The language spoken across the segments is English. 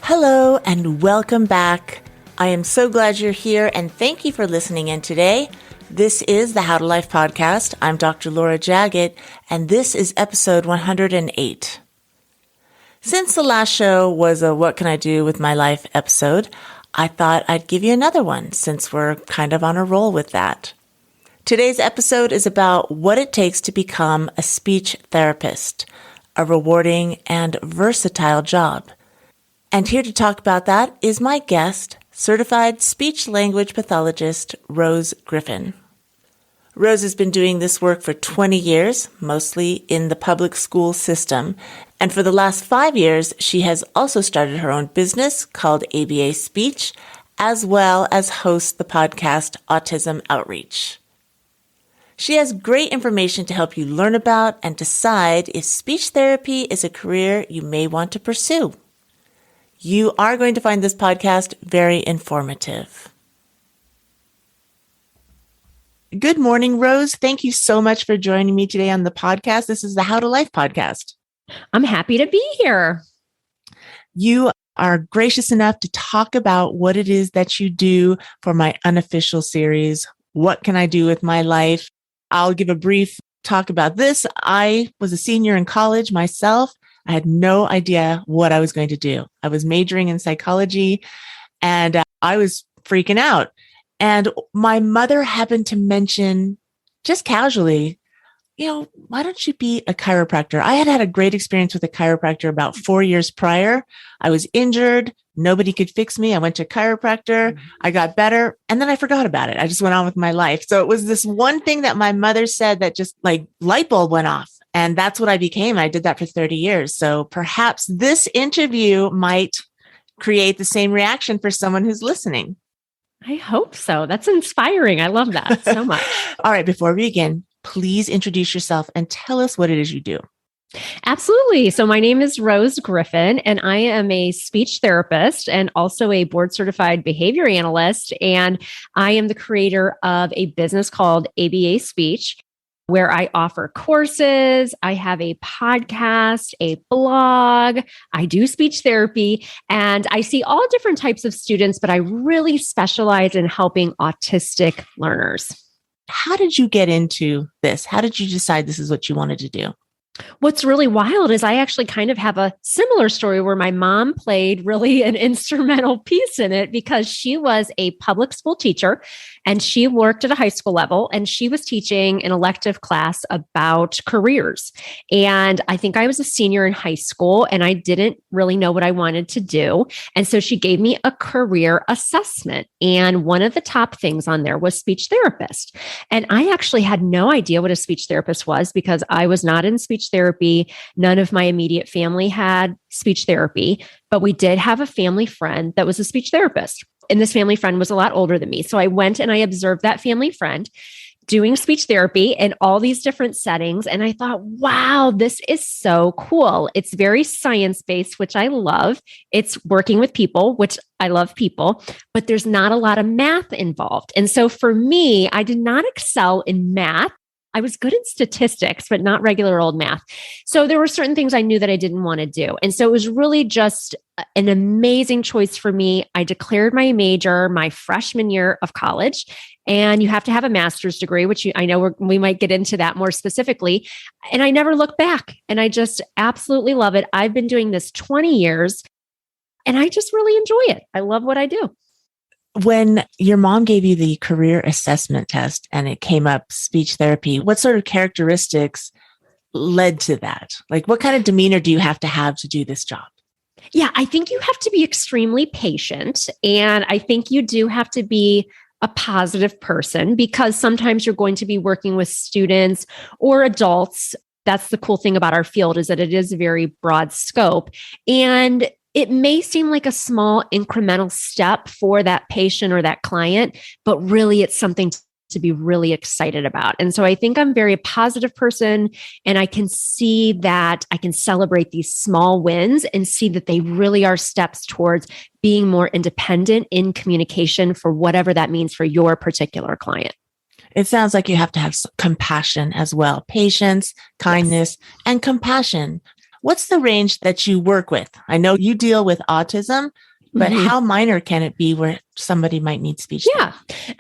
Hello and welcome back. I am so glad you're here and thank you for listening in today. This is the How to Life podcast. I'm Dr. Laura Jaggett and this is episode 108. Since the last show was a What Can I Do With My Life episode, I thought I'd give you another one since we're kind of on a roll with that. Today's episode is about what it takes to become a speech therapist, a rewarding and versatile job. And here to talk about that is my guest, certified speech-language pathologist, Rose Griffin. Rose has been doing this work for 20 years, mostly in the public school system. And for the last 5 years, she has also started her own business called ABA Speech, as well as hosts the podcast Autism Outreach. She has great information to help you learn about and decide if speech therapy is a career you may want to pursue. You are going to find this podcast very informative. Good morning, Rose. Thank you so much for joining me today on the podcast. This is the How to Life podcast. I'm happy to be here. You are gracious enough to talk about what it is that you do for my unofficial series, What Can I Do With My Life? I'll give a brief talk about this. I was a senior in college myself. I had no idea what I was going to do. I was majoring in psychology and I was freaking out. And my mother happened to mention just casually, why don't you be a chiropractor? I had had a great experience with a chiropractor about 4 years prior. I was injured. Nobody could fix me. I went to a chiropractor. I got better. And then I forgot about it. I just went on with my life. So it was this one thing that my mother said that just like light bulb went off. And that's what I became. I did that for 30 years. So perhaps this interview might create the same reaction for someone who's listening. I hope so. That's inspiring. I love that so much. All right. Before we begin, please introduce yourself and tell us what it is you do. Absolutely. So my name is Rose Griffin, and I am a speech therapist and also a board certified behavior analyst. And I am the creator of a business called ABA Speech, where I offer courses. I have a podcast, a blog. I do speech therapy, and I see all different types of students, but I really specialize in helping autistic learners. How did you get into this? How did you decide this is what you wanted to do? What's really wild is I actually kind of have a similar story where my mom played really an instrumental piece in it because she was a public school teacher and she worked at a high school level and she was teaching an elective class about careers. And I think I was a senior in high school and I didn't really know what I wanted to do. And so she gave me a career assessment. And one of the top things on there was speech therapist. And I actually had no idea what a speech therapist was because I was not in speech therapy. None of my immediate family had speech therapy, but we did have a family friend that was a speech therapist. And this family friend was a lot older than me. So I went and I observed that family friend doing speech therapy in all these different settings. And I thought, wow, this is so cool. It's very science-based, which I love. It's working with people, which I love people, but there's not a lot of math involved. And so for me, I did not excel in math. I was good at statistics, but not regular old math. So there were certain things I knew that I didn't want to do. And so it was really just an amazing choice for me. I declared my major my freshman year of college, and you have to have a master's degree, which I know we might get into that more specifically. And I never looked back, and I just absolutely love it. I've been doing this 20 years, and I just really enjoy it. I love what I do. When your mom gave you the career assessment test and it came up speech therapy, what sort of characteristics led to that? Like what kind of demeanor do you have to do this job? Yeah, I think you have to be extremely patient. And I think you do have to be a positive person because sometimes you're going to be working with students or adults. That's the cool thing about our field is that it is a very broad scope. And it may seem like a small incremental step for that patient or that client, but really it's something to be really excited about. And so I think I'm a very positive person and I can see that I can celebrate these small wins and see that they really are steps towards being more independent in communication for whatever that means for your particular client. It sounds like you have to have compassion as well. Patience, kindness, and compassion. What's the range that you work with? I know you deal with autism, but how minor can it be where somebody might need speech Yeah,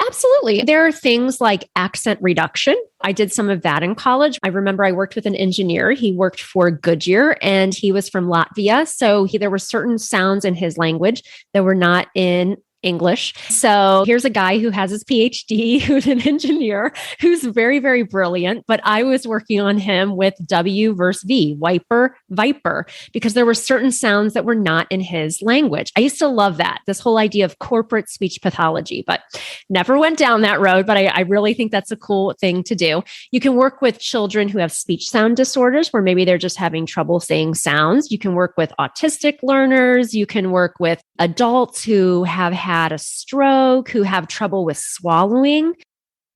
absolutely. There are things like accent reduction. I did some of that in college. I remember I worked with an engineer. He worked for Goodyear and he was from Latvia. So there were certain sounds in his language that were not in English. So here's a guy who has his PhD, who's an engineer, who's very, very brilliant. But I was working on him with W versus V, wiper, viper, because there were certain sounds that were not in his language. I used to love that, this whole idea of corporate speech pathology, but never went down that road. But I really think that's a cool thing to do. You can work with children who have speech sound disorders, where maybe they're just having trouble saying sounds. You can work with autistic learners. You can work with adults who have had a stroke, who have trouble with swallowing,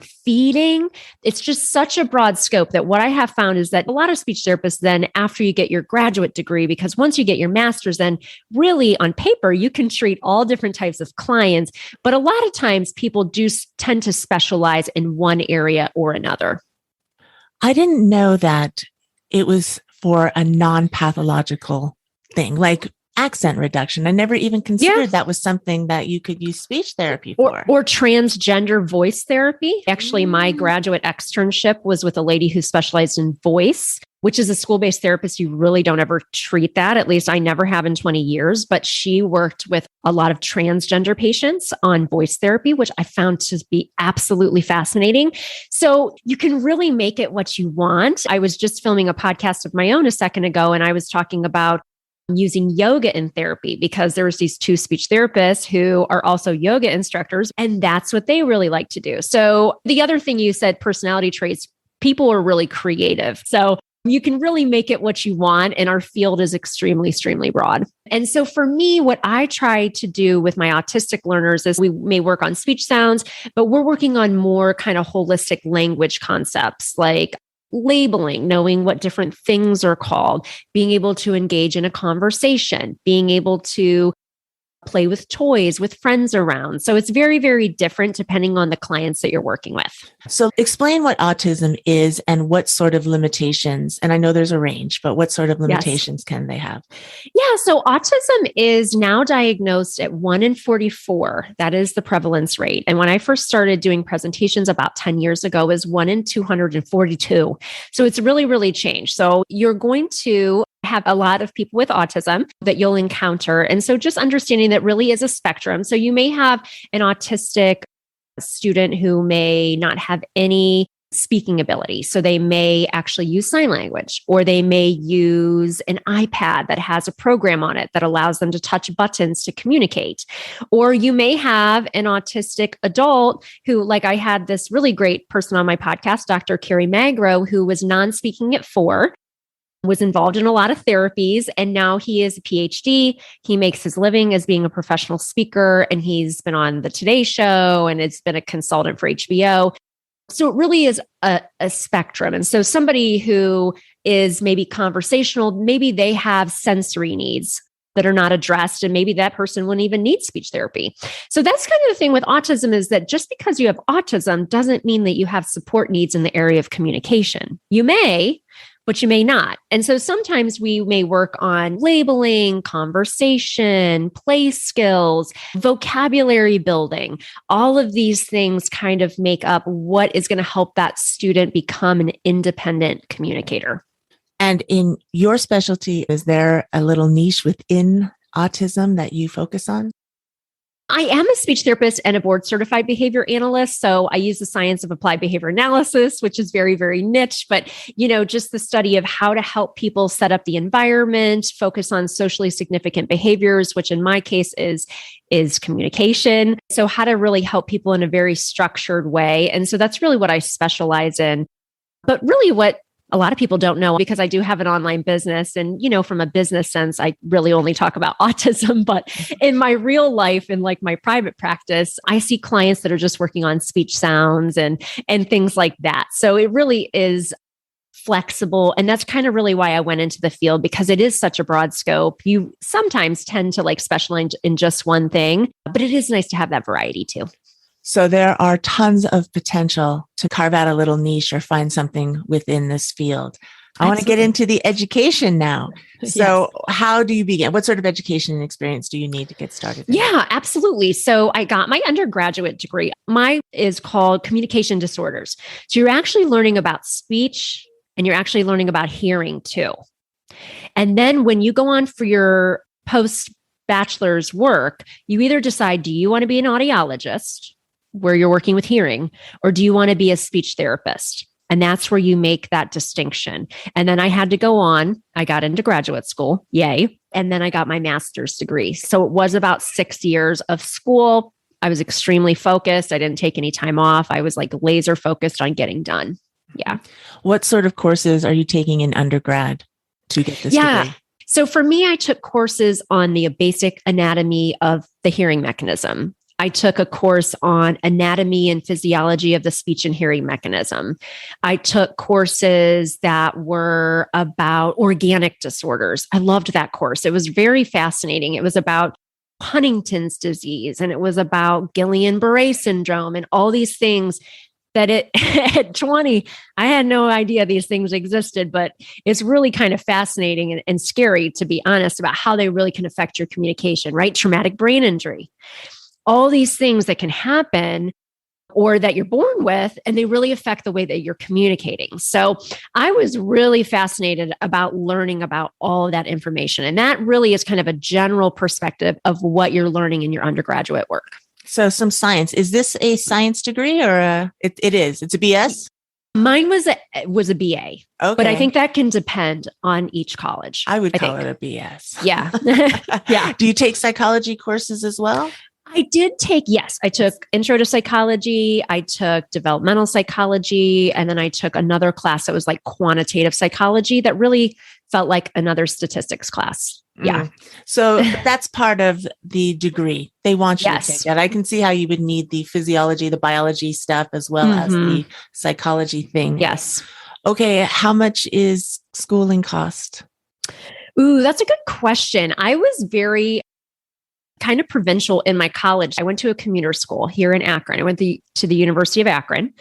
feeding. It's just such a broad scope that what I have found is that a lot of speech therapists then, after you get your graduate degree, because once you get your master's, then really on paper, you can treat all different types of clients. But a lot of times people do tend to specialize in one area or another. I didn't know that it was for a non-pathological thing, like accent reduction. I never even considered that was something that you could use speech therapy for. Or transgender voice therapy. Actually, my graduate externship was with a lady who specialized in voice, which is a school-based therapist. You really don't ever treat that. At least I never have in 20 years, but she worked with a lot of transgender patients on voice therapy, which I found to be absolutely fascinating. So you can really make it what you want. I was just filming a podcast of my own a second ago, and I was talking about using yoga in therapy because there's these two speech therapists who are also yoga instructors, and that's what they really like to do. So the other thing you said, personality traits, people are really creative. So you can really make it what you want. And our field is extremely, extremely broad. And so for me, what I try to do with my autistic learners is we may work on speech sounds, but we're working on more kind of holistic language concepts like labeling, knowing what different things are called, being able to engage in a conversation, being able to play with toys with friends around. So it's very, very different depending on the clients that you're working with. So explain what autism is and what sort of limitations, and I know there's a range, but what sort of limitations can they have? Yeah, so autism is now diagnosed at 1 in 44. That is the prevalence rate. And when I first started doing presentations about 10 years ago, it was 1 in 242. So it's really, really changed. So you're going to have a lot of people with autism that you'll encounter. And so just understanding that really is a spectrum. So you may have an autistic student who may not have any speaking ability. So they may actually use sign language, or they may use an iPad that has a program on it that allows them to touch buttons to communicate. Or you may have an autistic adult who, like I had this really great person on my podcast, Dr. Carrie Magro, who was non-speaking at 4, was involved in a lot of therapies, and now he is a PhD. He makes his living as being a professional speaker, and he's been on the Today Show and it's been a consultant for HBO. So it really is a spectrum. And so somebody who is maybe conversational, maybe they have sensory needs that are not addressed, and maybe that person wouldn't even need speech therapy. So that's kind of the thing with autism, is that just because you have autism doesn't mean that you have support needs in the area of communication. You may, but you may not. And so sometimes we may work on labeling, conversation, play skills, vocabulary building. All of these things kind of make up what is going to help that student become an independent communicator. And in your specialty, is there a little niche within autism that you focus on? I am a speech therapist and a board certified behavior analyst. So I use the science of applied behavior analysis, which is very, very niche, but just the study of how to help people set up the environment, focus on socially significant behaviors, which in my case is communication. So how to really help people in a very structured way. And so that's really what I specialize in. But really what a lot of people don't know, because I do have an online business, and, from a business sense, I really only talk about autism, but in my real life, in like my private practice, I see clients that are just working on speech sounds and things like that. So it really is flexible. And that's kind of really why I went into the field, because it is such a broad scope. You sometimes tend to specialize in just one thing, but it is nice to have that variety too. So there are tons of potential to carve out a little niche or find something within this field. I want to get into the education now. So how do you begin? What sort of education and experience do you need to get started? Yeah, absolutely. So I got my undergraduate degree. Mine is called communication disorders. So you're actually learning about speech and you're actually learning about hearing too. And then when you go on for your post-bachelor's work, you either decide, do you want to be an audiologist where you're working with hearing, or do you want to be a speech therapist? And that's where you make that distinction. And then I had to go on. I got into graduate school. Yay. And then I got my master's degree. So it was about 6 years of school. I was extremely focused. I didn't take any time off. I was like laser focused on getting done. Yeah. What sort of courses are you taking in undergrad to get this degree? So for me, I took courses on the basic anatomy of the hearing mechanism. I took a course on anatomy and physiology of the speech and hearing mechanism. I took courses that were about organic disorders. I loved that course. It was very fascinating. It was about Huntington's disease, and it was about Guillain-Barré syndrome and all these things that at 20, I had no idea these things existed, but it's really kind of fascinating and scary, to be honest, about how they really can affect your communication, right? Traumatic brain injury. All these things that can happen or that you're born with, and they really affect the way that you're communicating. So I was really fascinated about learning about all of that information. And that really is kind of a general perspective of what you're learning in your undergraduate work. So some science. Is this a science degree or it is? It's a BS? Mine was a BA. Okay. But I think that can depend on each college. I would call it a BS. Yeah. Yeah. Do you take psychology courses as well? I did take, yes, I took intro to psychology. I took developmental psychology. And then I took another class that was like quantitative psychology that really felt like another statistics class. Yeah. So that's part of the degree. They want you to take that. I can see how you would need the physiology, the biology stuff, as well as the psychology thing. Yes. Okay. How much is schooling cost? Ooh, that's a good question. I was very kind of provincial in my college. I went to a commuter school here in Akron. I went to the University of Akron.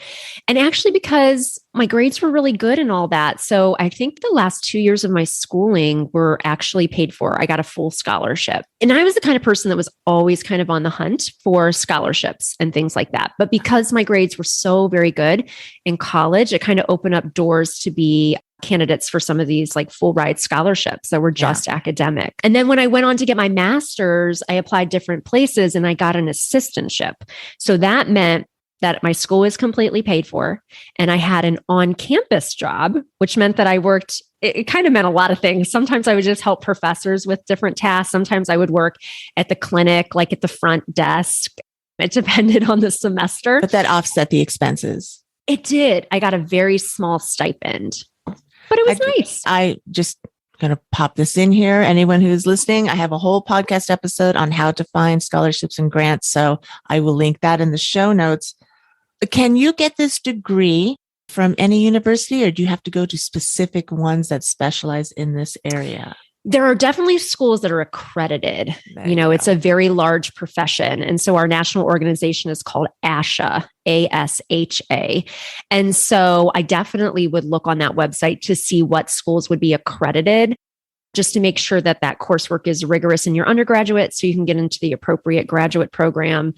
And actually, because my grades were really good and all that. So I think the last 2 years of my schooling were actually paid for. I got a full scholarship. And I was the kind of person that was always kind of on the hunt for scholarships and things like that. But because my grades were so very good in college, it kind of opened up doors to be candidates for some of these like full ride scholarships that were just academic. And then when I went on to get my master's, I applied different places and I got an assistantship. So that meant that my school was completely paid for and I had an on-campus job, which meant that I worked, it kind of meant a lot of things. Sometimes I would just help professors with different tasks. Sometimes I would work at the clinic, like at the front desk. It depended on the semester. But that offset the expenses. It did. I got a very small stipend. But it was nice. I just going to pop this in here. Anyone who's listening, I have a whole podcast episode on how to find scholarships and grants. So I will link that in the show notes. Can you get this degree from any university or do you have to go to specific ones that specialize in this area? There are definitely schools that are accredited. It's a very large profession. And so our national organization is called ASHA, ASHA. And so I definitely would look on that website to see what schools would be accredited, just to make sure that that coursework is rigorous in your undergraduate so you can get into the appropriate graduate program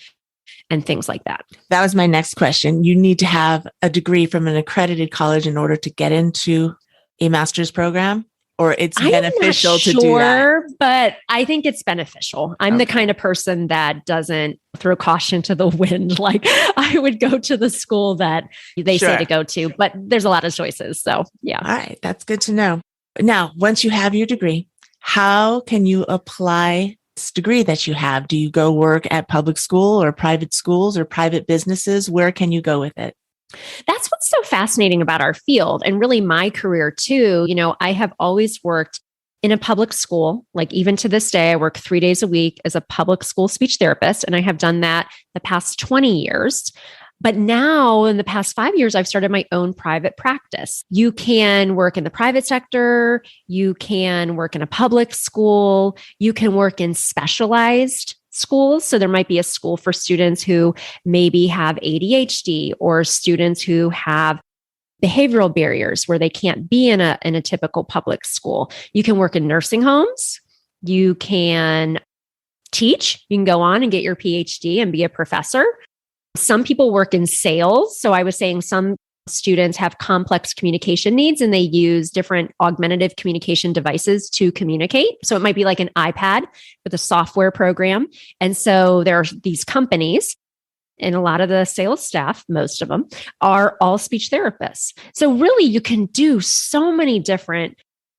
and things like that. That was my next question. You need to have a degree from an accredited college in order to get into a master's program? Or it's beneficial to do that? But I think it's beneficial. I'm the kind of person that doesn't throw caution to the wind. Like I would go to the school that they say to go to, but there's a lot of choices. So yeah. All right. That's good to know. Now, once you have your degree, how can you apply this degree that you have? Do you go work at public school or private schools or private businesses? Where can you go with it? That's what's so fascinating about our field and really my career too. I have always worked in a public school. Like even to this day, I work 3 days a week as a public school speech therapist. And I have done that the past 20 years. But now in the past 5 years, I've started my own private practice. You can work in the private sector. You can work in a public school. You can work in specialized schools. So there might be a school for students who maybe have ADHD or students who have behavioral barriers where they can't be in a typical public school. You can work in nursing homes. You can teach. You can go on and get your PhD and be a professor. Some people work in sales. So I was saying some students have complex communication needs and they use different augmentative communication devices to communicate. So it might be like an iPad with a software program. And so there are these companies, and a lot of the sales staff, most of them, are all speech therapists. So really, you can do so many different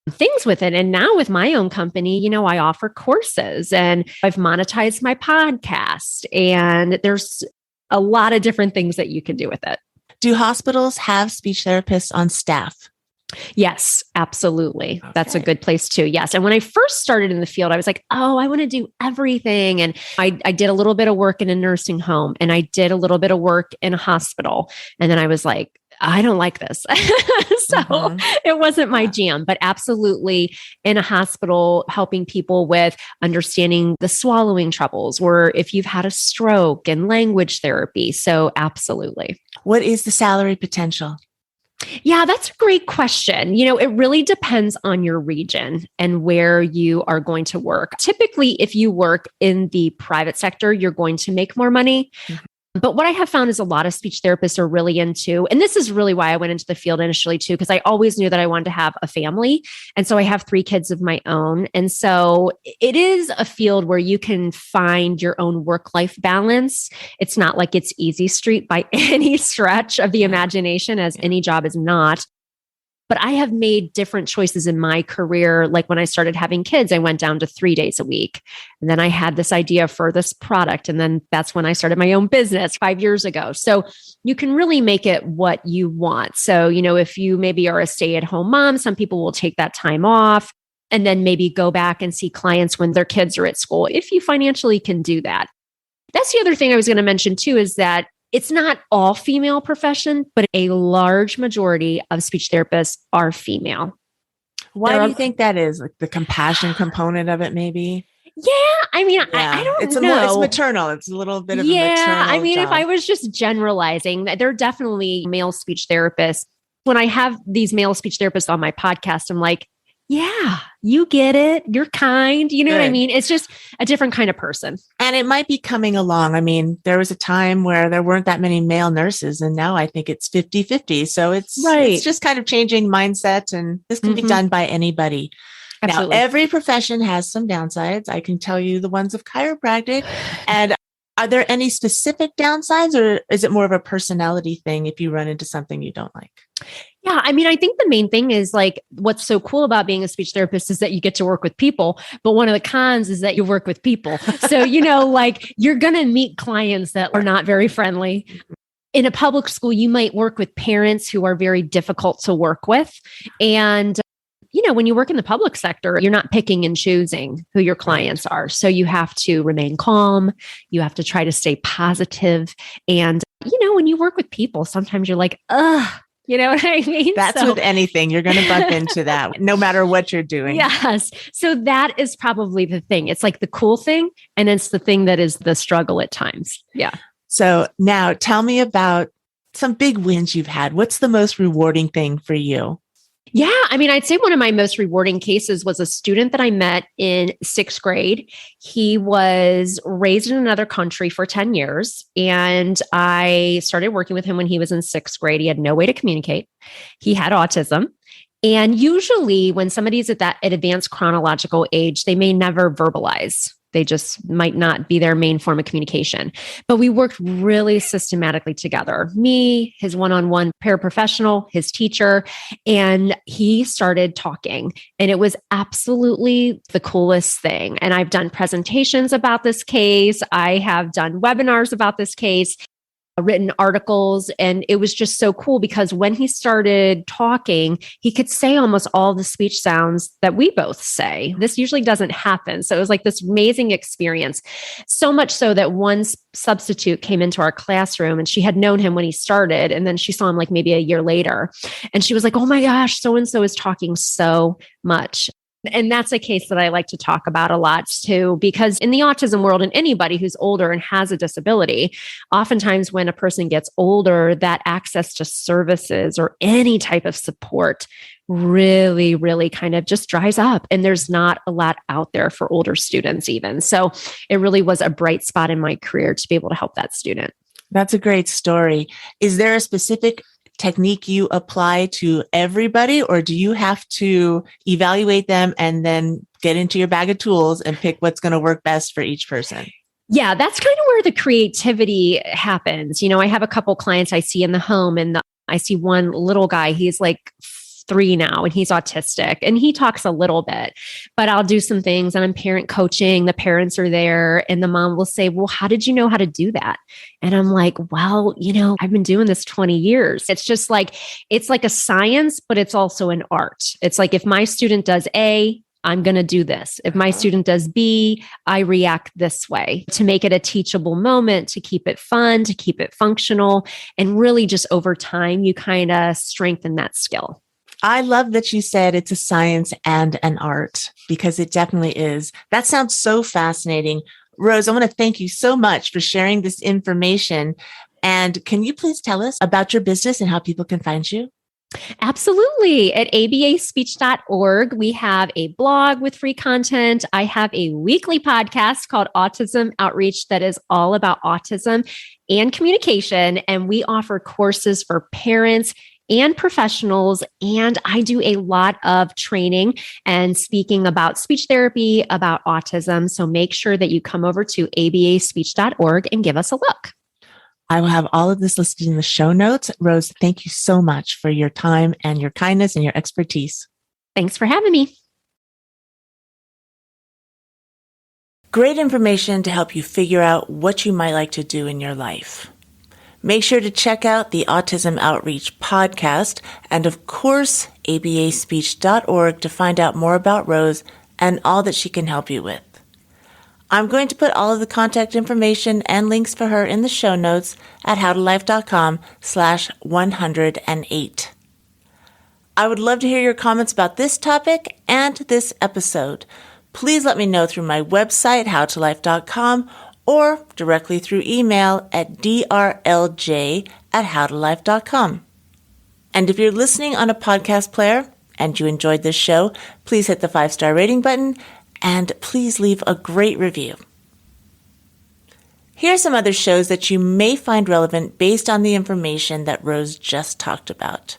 things with it. And now with my own company, I offer courses and I've monetized my podcast, and there's a lot of different things that you can do with it. Do hospitals have speech therapists on staff? Yes, absolutely. Okay. That's a good place too. Yes. And when I first started in the field, I was like, oh, I want to do everything. And I did a little bit of work in a nursing home and I did a little bit of work in a hospital. And then I was like, I don't like this. So it wasn't my jam, but absolutely in a hospital, helping people with understanding the swallowing troubles, or if you've had a stroke, and language therapy. So absolutely. What is the salary potential? Yeah, that's a great question. It really depends on your region and where you are going to work. Typically, if you work in the private sector, you're going to make more money. Mm-hmm. But what I have found is a lot of speech therapists are really into, and this is really why I went into the field initially too, because I always knew that I wanted to have a family. And so I have 3 kids of my own. And so it is a field where you can find your own work-life balance. It's not like it's easy street by any stretch of the imagination, as any job is not. But I have made different choices in my career. Like when I started having kids, I went down to 3 days a week. And then I had this idea for this product. And then that's when I started my own business 5 years ago. So you can really make it what you want. So, if you maybe are a stay-at-home mom, some people will take that time off and then maybe go back and see clients when their kids are at school, if you financially can do that. That's the other thing I was going to mention too, is that it's not all female profession, but a large majority of speech therapists are female. Why do you think that is? Like the compassion component of it, maybe? Yeah. I mean, yeah. I don't know. It's maternal. It's a little bit of a maternal job. If I was just generalizing, there are definitely male speech therapists. When I have these male speech therapists on my podcast, I'm like, yeah, you get it. You're kind. You know Good. What I mean? It's just a different kind of person. And it might be coming along. I mean, there was a time where there weren't that many male nurses, and now I think it's 50-50. So it's just kind of changing mindset, and this can be done by anybody. Absolutely. Now, every profession has some downsides. I can tell you the ones of chiropractic. And are there any specific downsides, or is it more of a personality thing if you run into something you don't like? Yeah. I mean, I think the main thing is like, what's so cool about being a speech therapist is that you get to work with people. But one of the cons is that you work with people. So, like you're going to meet clients that are not very friendly. In a public school, you might work with parents who are very difficult to work with. And when you work in the public sector, you're not picking and choosing who your clients are. So you have to remain calm. You have to try to stay positive. And, when you work with people, sometimes you're like, ugh. You know what I mean? That's with anything. You're going to bump into that no matter what you're doing. Yes. So that is probably the thing. It's like the cool thing. And it's the thing that is the struggle at times. Yeah. So now tell me about some big wins you've had. What's the most rewarding thing for you? Yeah. I mean, I'd say one of my most rewarding cases was a student that I met in 6th grade. He was raised in another country for 10 years. And I started working with him when he was in 6th grade. He had no way to communicate. He had autism. And usually when somebody's at that advanced chronological age, they may never verbalize. They just might not be their main form of communication. But we worked really systematically together. Me, his one-on-one paraprofessional, his teacher, and he started talking. And it was absolutely the coolest thing. And I've done presentations about this case. I have done webinars about this case, written articles. And it was just so cool because when he started talking, he could say almost all the speech sounds that we both say. This usually doesn't happen. So it was like this amazing experience. So much so that one substitute came into our classroom and she had known him when he started. And then she saw him like maybe a year later. And she was like, oh my gosh, so-and-so is talking so much. And that's a case that I like to talk about a lot too, because in the autism world, and anybody who's older and has a disability, oftentimes when a person gets older, that access to services or any type of support really, really kind of just dries up. And there's not a lot out there for older students, even. So it really was a bright spot in my career to be able to help that student. That's a great story. Is there a specific technique you apply to everybody, or do you have to evaluate them and then get into your bag of tools and pick what's going to work best for each person? Yeah, that's kind of where the creativity happens. I have a couple clients I see in the home, and I see one little guy, he's like 3 now, and he's autistic, and he talks a little bit, but I'll do some things and I'm parent coaching. The parents are there and the mom will say, well, how did you know how to do that? And I'm like, well, I've been doing this 20 years. It's like a science, but it's also an art. It's like, if my student does A, I'm going to do this. If my student does B, I react this way, to make it a teachable moment, to keep it fun, to keep it functional. And really just over time, you kind of strengthen that skill. I love that you said it's a science and an art, because it definitely is. That sounds so fascinating. Rose, I want to thank you so much for sharing this information. And can you please tell us about your business and how people can find you? Absolutely. At abaspeech.org, we have a blog with free content. I have a weekly podcast called Autism Outreach that is all about autism and communication. And we offer courses for parents and professionals. And I do a lot of training and speaking about speech therapy, about autism. So make sure that you come over to abaspeech.org and give us a look. I will have all of this listed in the show notes. Rose, thank you so much for your time and your kindness and your expertise. Thanks for having me. Great information to help you figure out what you might like to do in your life. Make sure to check out the Autism Outreach podcast and, of course, abaspeech.org to find out more about Rose and all that she can help you with. I'm going to put all of the contact information and links for her in the show notes at howtolife.com/108. I would love to hear your comments about this topic and this episode. Please let me know through my website, howtolife.com, or directly through email at drlj@howtolife.com. And if you're listening on a podcast player and you enjoyed this show, please hit the 5-star rating button and please leave a great review. Here are some other shows that you may find relevant based on the information that Rose just talked about.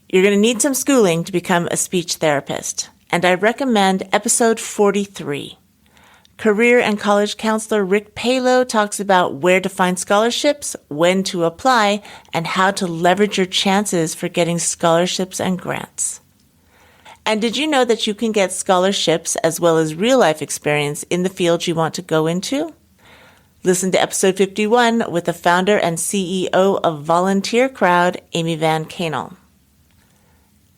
You're going to need some schooling to become a speech therapist, and I recommend episode 43. Career and college counselor Rick Palo talks about where to find scholarships, when to apply, and how to leverage your chances for getting scholarships and grants. And did you know that you can get scholarships as well as real-life experience in the field you want to go into? Listen to episode 51 with the founder and CEO of Volunteer Crowd, Amy Van Kanel.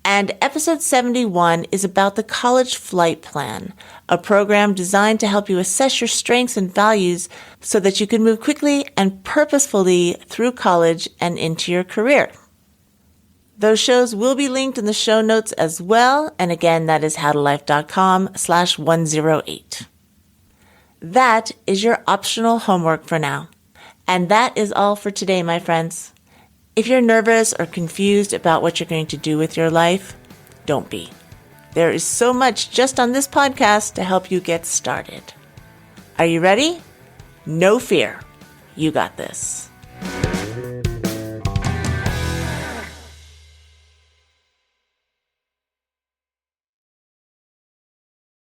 And episode 71 is about the College Flight Plan, a program designed to help you assess your strengths and values so that you can move quickly and purposefully through college and into your career. Those shows will be linked in the show notes as well. And again, that is howtolife.com/108. That is your optional homework for now. And that is all for today, my friends. If you're nervous or confused about what you're going to do with your life, don't be. There is so much just on this podcast to help you get started. Are you ready? No fear. You got this.